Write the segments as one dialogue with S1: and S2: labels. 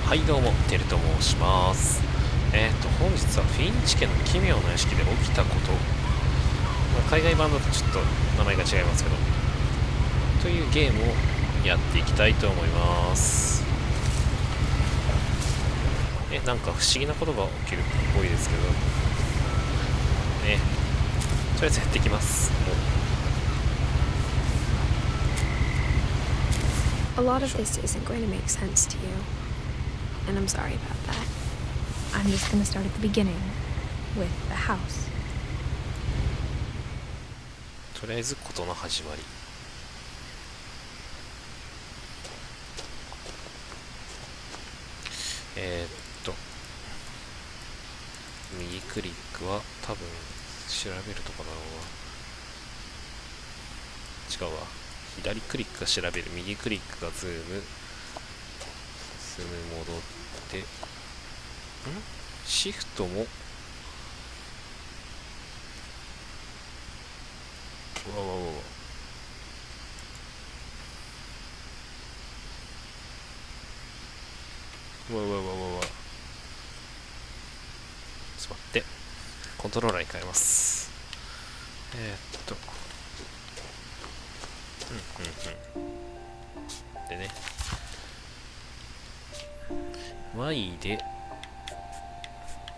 S1: はいどうも、テルと申します。本日はフィンチ家の奇妙な屋敷で起きたこと、海外版だとちょっと名前が違いますけど、というゲームをやっていきたいと思います。なんか不思議なことが起きるっぽいですけど、とりあえずやっていきます。
S2: A lot of this isn't going to make sense to you, and I'm sorry about that. I'm just going to start at the beginning, with the house.
S1: とりあえず事の始まり。右クリックは多分調べるとこだろうわ。違うわ。左クリックが調べる、右クリックがズーム、進む、戻って、シフトも、うわわわわ。うわわわわわ。ちょっと待って。コントローラーに変えます。でね。Y で、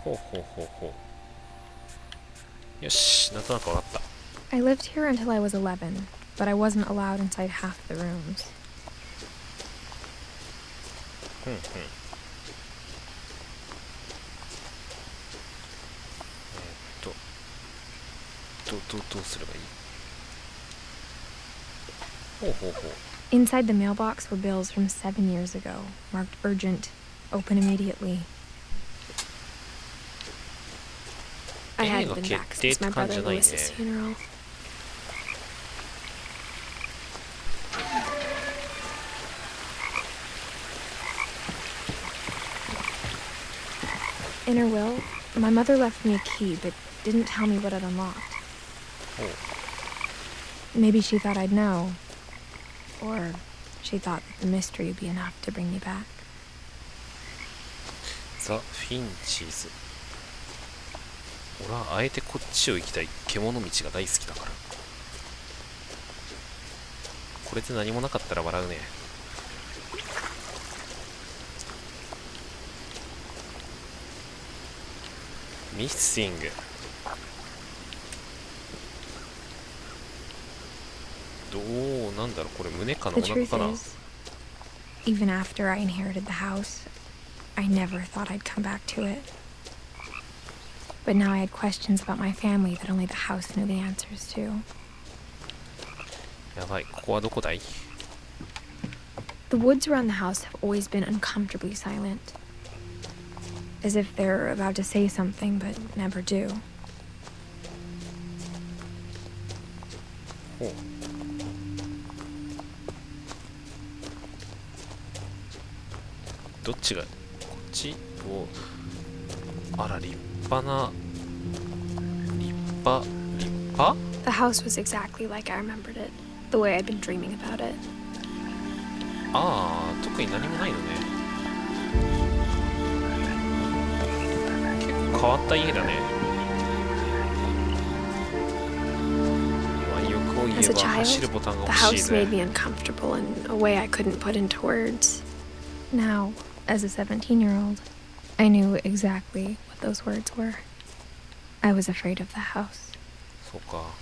S1: ほうほうほうほう。よし、なんとなくわかった。
S2: I lived here until I was 11, but I wasn't allowed inside half the rooms.
S1: どうすればいい？ほうほうほう。
S2: Inside the mailbox were bills from 7 years ago, marked urgent, open immediately. I hadn't been back since my brother Lewis's funeral. In her will, my mother left me a key, but didn't tell me what it unlocked. Maybe she thought I'd know. Or she thought that the mystery would be enough to bring me back.
S1: The Finches. 俺はあえてこっちを行きたい。獣道が大好きだから。これで何もなかったら笑うね。ミッシング。なんだろう、これ胸かな、お腹かな。
S2: Even after I inherited the house, I never thought I'd come back to it. But now I had questions about my family that only the house knew the answers to.
S1: やばい、ここはどこだい？
S2: The woods around the house have always been uncomfortably silent. As if they're about to say something but never do.
S1: ほう。どっちがこっちを、あら、立派な、立派
S2: The house was exactly like I remembered it, the way I'd been dreaming about it.
S1: ああ、特に何もないのね。結構変わった家だね。欲を言えば走るボタンが欲しいぜ。
S2: The house made me uncomfortable in a way I couldn't put into words. Now, as a 17-year-old, I knew exactly what those words were. I was afraid of the house.
S1: そうか。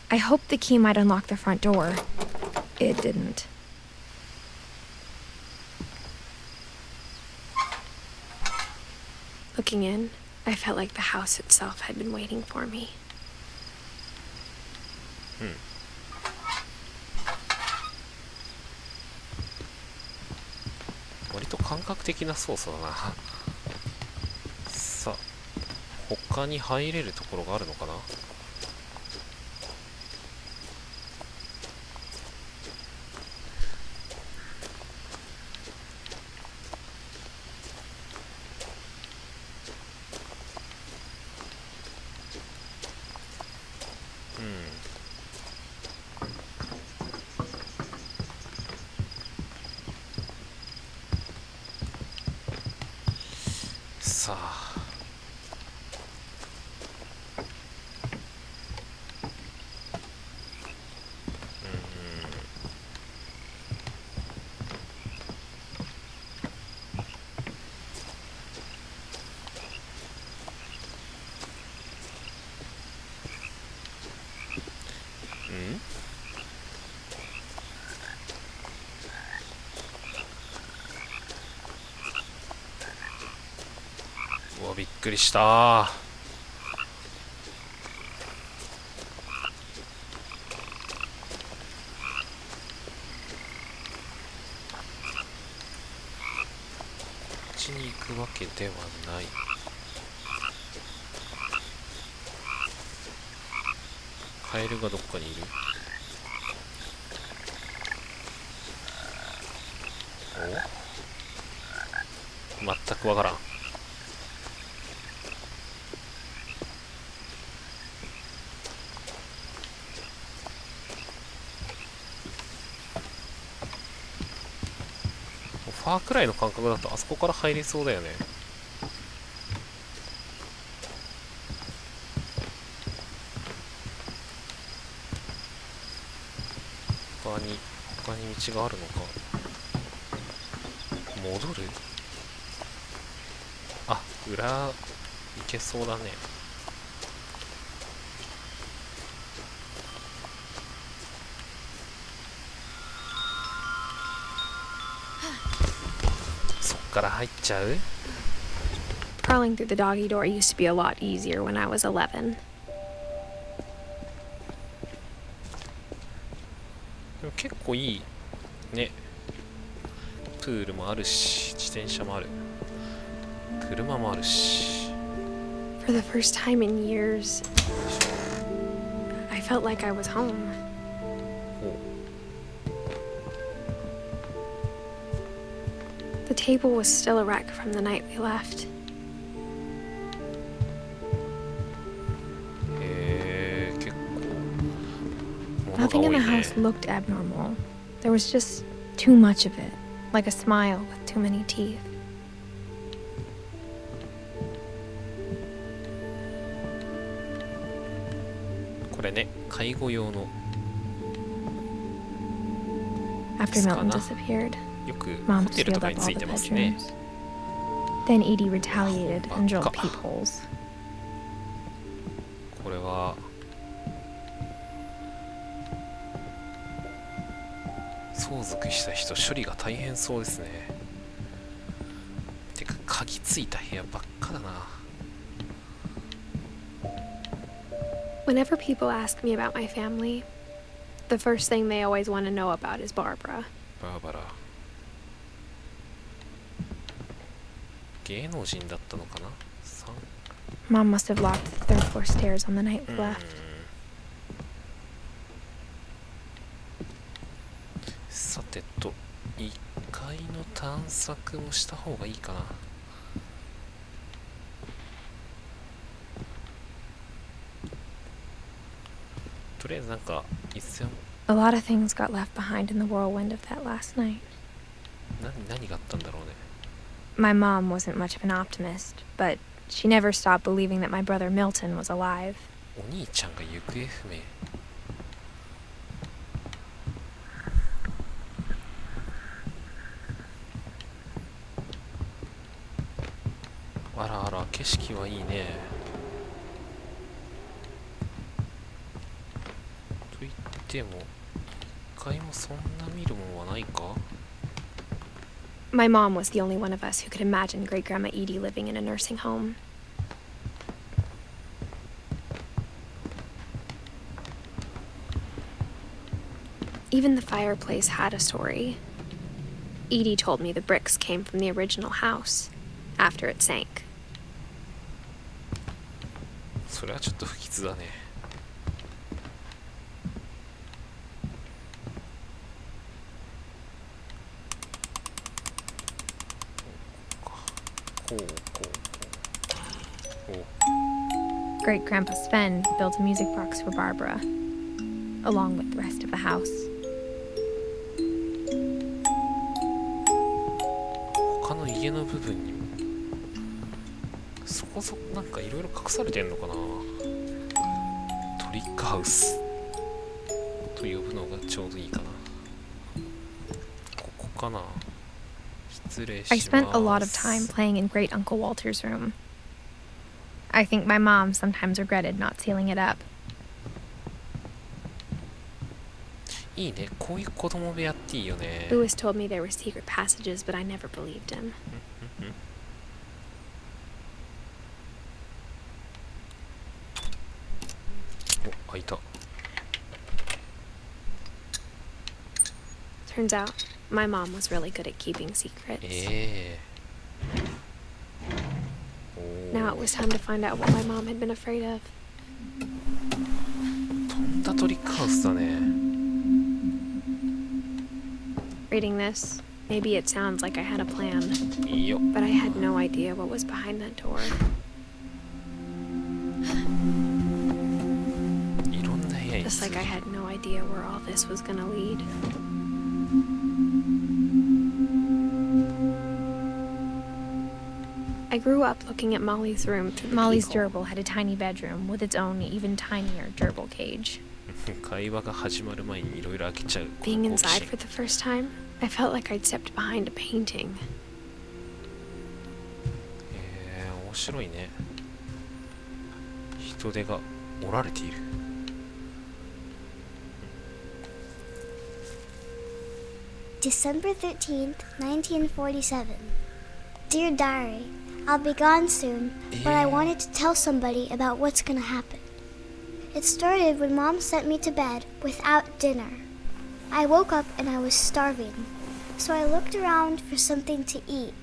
S2: I hoped the key might unlock the front door. It didn't. Looking in, I felt like the house itself had been waiting for me.
S1: 割と感覚的な操作だな。さあ、他に入れるところがあるのかな？さあ。うわ、びっくりしたー。こっちに行くわけではない。カエルがどっかにいる。お、全くわからん。ファーくらいの感覚だとあそこから入れそうだよね。他に道があるのか。戻る。あ、裏行けそうだね。そっから入っちゃう。
S2: Crawling through the doggy door used to be a lot easier when I was 11.
S1: でも結構いいね。プールもあるし、自転車もある、車もあるし。
S2: For the first time in years, I felt like I was home.
S1: お、
S2: The table was still a wreck from the night we left.
S1: 結構物が
S2: Nothing
S1: 多
S2: in
S1: い
S2: the
S1: ね。
S2: house looked abnormal. There was just too much of it, like a smile with too many teeth.
S1: これね、介護用の
S2: After Milton disappeared,
S1: よく
S2: Mom
S1: ホテル
S2: sealed
S1: とか
S2: up
S1: に
S2: all
S1: つい
S2: the
S1: てますね。
S2: bedrooms. Then Edie retaliated and drilled peepholes.
S1: これは相続した人処理が大変そうですね。てか鍵ついた部屋ばっかだな。
S2: Whenever people ask me about my family, the first thing they always want to know about is Barbara.
S1: バーバラ芸能人だったのかな。
S2: Mom must have locked the third floor stairs on the night we left.
S1: さてと、1階の探索もした方がいいかな。とりあえずなんか一線
S2: A lot of things got left behind in the whirlwind of that last night.
S1: 何があったんだろうね。
S2: My mom wasn't much of an optimist, but she never stopped believing that my brother Milton was alive.
S1: お兄ちゃんが行方不明。あらあら、景色はいいね。と言っても一階もそんな見るもんはないか。
S2: My mom was the only one of us who could imagine Great Grandma Edie living in a nursing home. Even the fireplace had a story. Edie told me the bricks came from the original house after it sank.
S1: それはちょっと不吉だね。こうこうこう。
S2: Great Grandpa Sven built a music box for Barbara, along with the rest of the house.
S1: 他の家の部分にもこそこなんかいろいろ隠されてんのかな。トリックハウスと呼ぶのがちょうどいいかな。ここかな。失礼します。
S2: I spent a lot of time playing in Great Uncle Walter's room. I think my mom sometimes regretted not sealing it up.
S1: いいね、こういう子供部屋っていいよね。
S2: Louis told me there were secret passages, but I never believed him.
S1: お、開いた。
S2: Turns out, my mom was really good at keeping secrets. Now it was time to find out what my mom had been afraid of.
S1: とんだトリックハウスだね。
S2: Reading this, maybe it sounds like I had a plan,
S1: いいよ。
S2: but I had no idea what was behind that door.
S1: いろんな部屋に
S2: Just like I had no idea where all this was gonna lead. I grew up looking at Molly's room through the Molly's gerbil had a tiny bedroom with its own even tinier gerbil cage.
S1: 会話が始まる前にいろいろ開けちゃう。
S2: Being inside for the first time, I felt like I'd stepped behind a painting.
S1: 面白いね。人手が折られている。
S3: December 13th, 1947. Dear Diary, I'll be gone soon, but I wanted to tell somebody about what's gonna happen. It started when Mom sent me to bed without dinner. I woke up and I was starving, so I looked around for something to eat.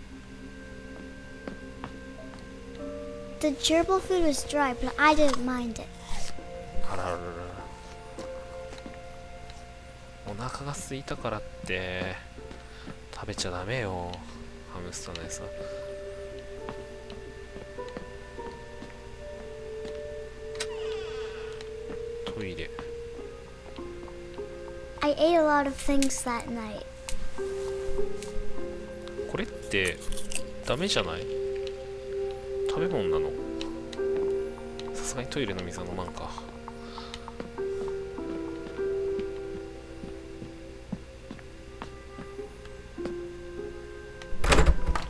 S3: The gerbil food was dry, but I didn't mind it.
S1: あらららら。お腹が空いたからって食べちゃダメよ、ハムスターの餌。トイレ。
S3: I ate a lot of things that night.
S1: これってダメじゃない？食べ物なの？さすがにトイレの水は飲まんか。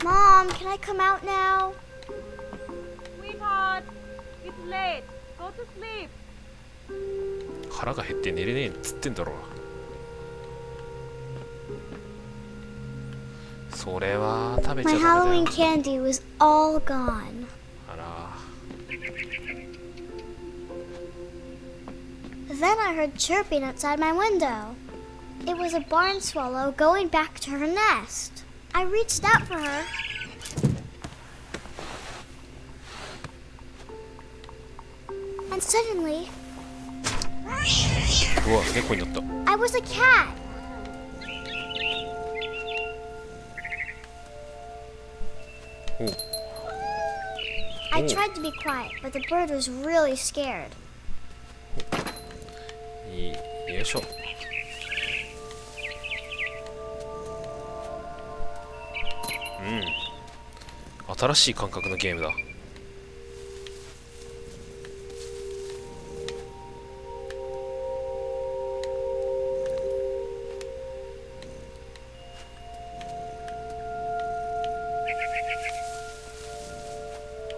S3: Mom, can I come out now?
S4: Sweetheart, it's late. Go to sleep.
S1: 腹が減って寝れねえっつってんだろ。それは食べちゃ
S3: My
S1: ダメだ
S3: Halloween
S1: よ。
S3: candy was all gone.
S1: あら。
S3: Then I heard chirping outside my window. It was a barn swallow going back to her nest. I reached out for her. And suddenly,
S1: うわ、猫になった。
S3: I was a cat. I tried to be quiet, but the bird was really scared.
S1: よいしょ。うん。新しい感覚のゲームだ。あ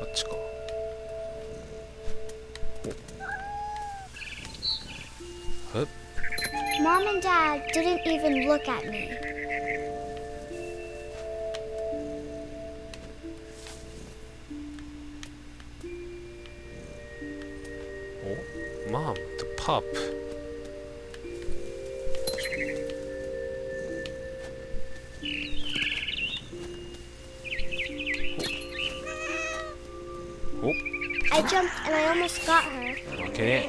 S1: っちか。
S3: Mom and Dad didn't even look at me.
S1: Oh, Mom, the pup. Oh,
S3: I jumped and I almost got her.
S1: okay.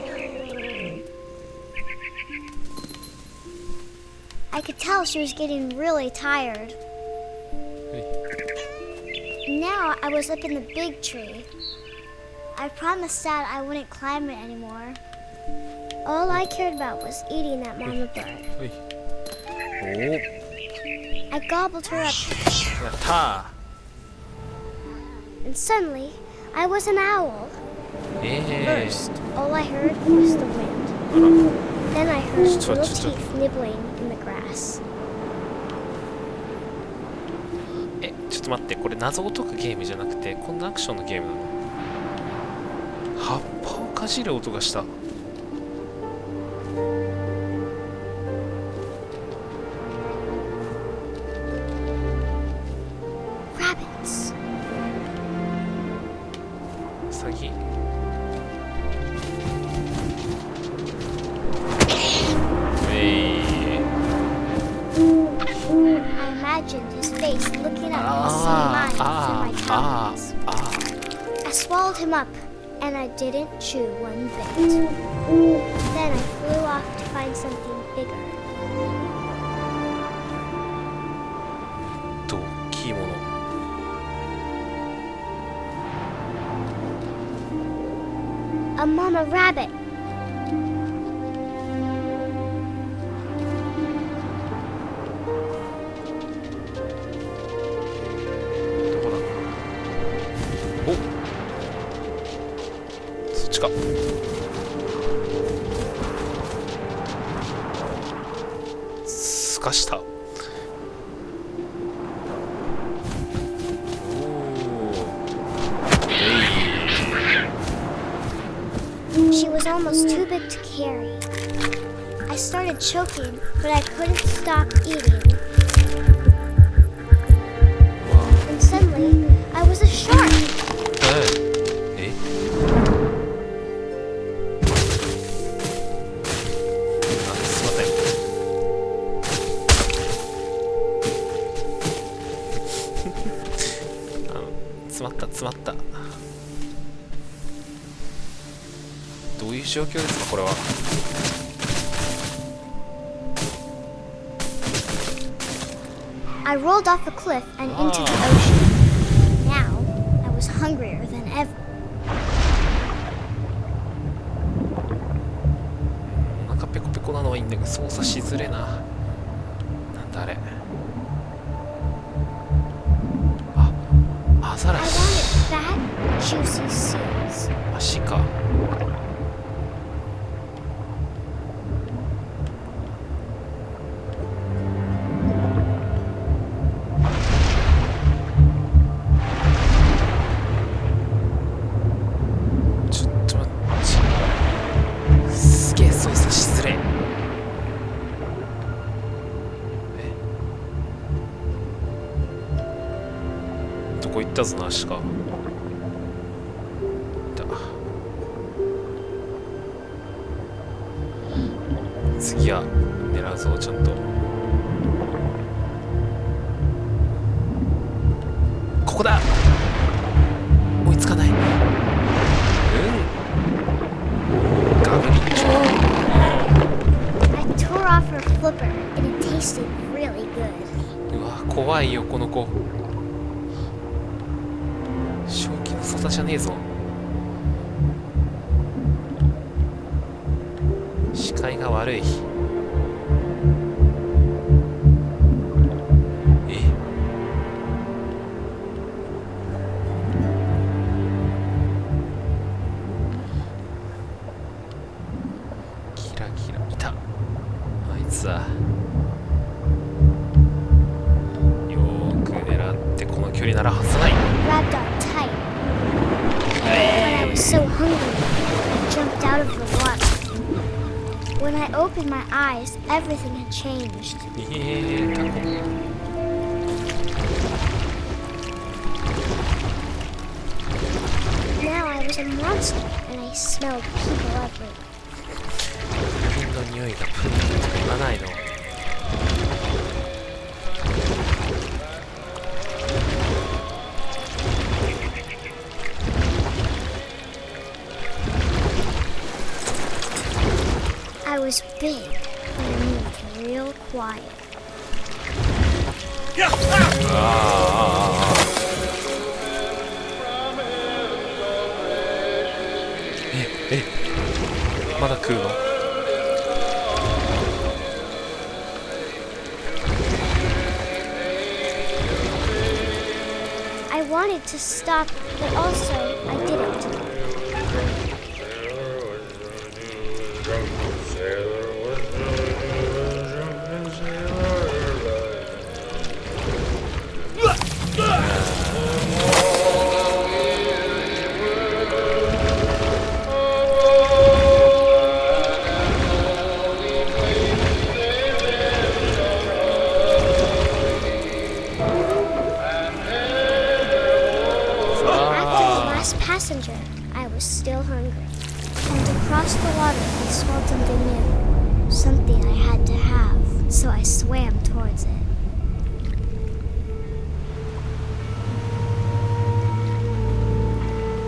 S3: I could tell she was getting really tired. Now I was up in the big tree. I promised Dad I wouldn't climb it anymore. All I cared about was eating that mama bird.
S1: Oh,
S3: I gobbled her up,
S1: やったー。
S3: and suddenly I was an owl. First, all I heard was the wind. Then I heard little teeth nibbling in the grass.
S1: ちょっと待って、これ謎を解くゲームじゃなくてこんなアクションのゲームなの？葉っぱをかじる音がした。
S3: Rabbits.
S1: ウサギ。
S3: I imagined his face looking at me, seeing mine through my talons. I swallowed him up, and I didn't chew one bit. Then I flew off to find something bigger.
S1: 大きいもの。
S3: A mama rabbit.
S1: どこだ？お、そっちか。すかした。
S3: She was almost too big to carry. I started choking, but I couldn't stop eating. And suddenly, I was a shark.
S1: え？あ、すいません。詰まった。どういう状況ですかこれは。
S3: I rolled off a cliff and into the ocean. Now, I was hungrier than ever.
S1: お腹ペコペコなのはいいんだけど操作しづれな。なんだあれ。あ、アザラ
S3: I
S1: シ。
S3: wanted fat, juicy seals.
S1: 足か。ちょっと待って。すげえ操作しづれ。どこ行ったぞな、足か。次は狙うぞ、ちゃんと。ここだ。追いつかない。ガブリンチョ。
S3: I tore off her flipper, and it tasted really good.
S1: うわ、怖いよこの子。正気の沙汰じゃねえぞ。視界が悪い。キラキラいた。あいつはよーく狙ってこの距離なら外さない。
S3: Grabbed on tight. But I was so hungry, I jumped out of the water. When I opened my eyes, everything had changed.
S1: タコ。
S3: Now I was a monster, and I smelled people everywhere.
S1: 人間の匂いがプンとか言わないの。
S3: I was big, but I moved real quiet.
S1: まだ食うの？
S3: I wanted to stop, but also I didn't. Passenger, I was still hungry, and across the water I smelled something new, something I had to have, so I swam towards it.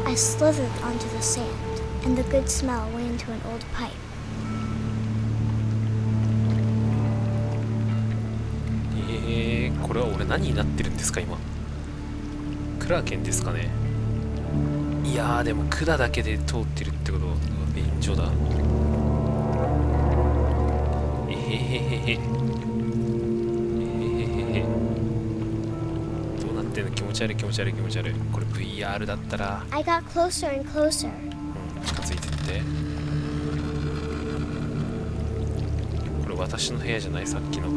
S3: I slithered onto the sand, and the good smell went into an old pipe.
S1: これは俺何になってるんですか今。クラーケンですかね。いやーでも管だけで通ってるってことは便所だ。えへへへへ。えへへへへ。どうなってんの。気持ち悪い気持ち悪い気持ち悪い。これ VR だったら。
S3: I got closer and closer.
S1: 近づいてって。これ私の部屋じゃないさっきの。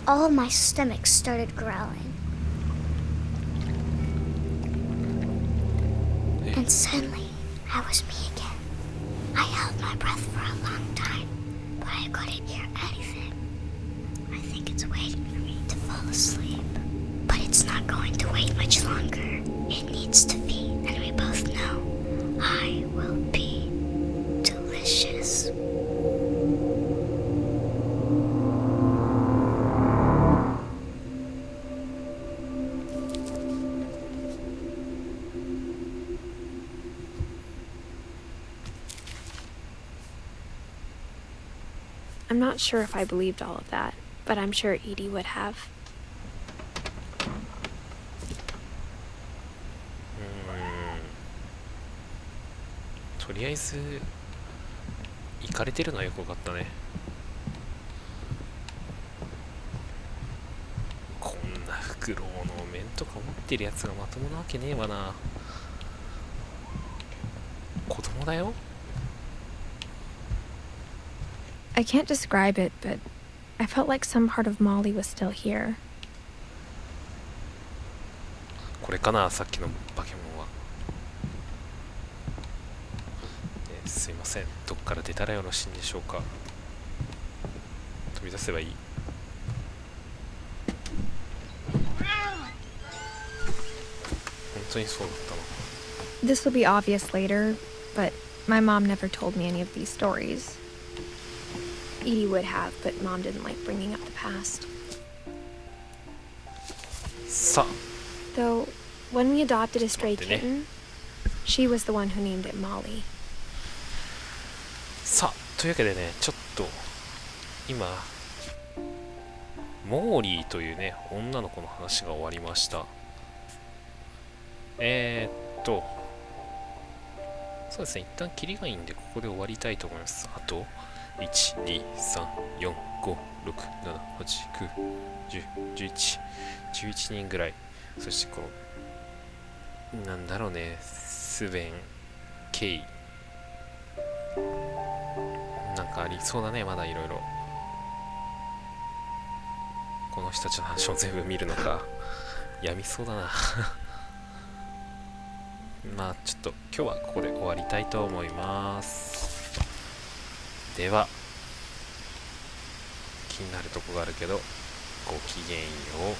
S3: All of my stomach started growling. And suddenly, I was me again. I held my breath for a long time, but I couldn't hear anything. I think it's waiting for me to fall asleep. But it's not going to wait much longer. It needs to be, and we both know I will be delicious.
S2: I'm not sure if I believed all of that, but I'm sure Edie would have.
S1: とりあえず行かれてるのはよくわかったね。こんなフクロウの面とか持ってるやつがまともなわけねえわな。子供だよ。
S2: I can't describe it, but I felt like some part of Molly was still here.
S1: これかなさっきの化け物は。すいません、どっから出たらよろしいんでしょうか。飛び出せばいい。本当にそうだったの。
S2: This will be obvious later, but my mom never told me any of these stories. Edie would have, but Mom didn't like bringing up the past.
S1: さあ
S2: Though, when we adopted a stray
S1: ちょっと待ってね。
S2: kitten, she was the one who named it Molly.
S1: さあというわけでね、ちょっと今モーリーというね女の子の話が終わりました。そうですね、一旦キリがいいんでここで終わりたいと思います。あと1、2、3、4、5、6、7、8、9、10、11、11人ぐらい。そしてこのなんだろうね、スベン、ケイ、なんかありそうだね、まだいろいろ。この人たちの話を全部見るのかやみそうだなまあちょっと今日はここで終わりたいと思います。では気になるとこがあるけどごきげんよう。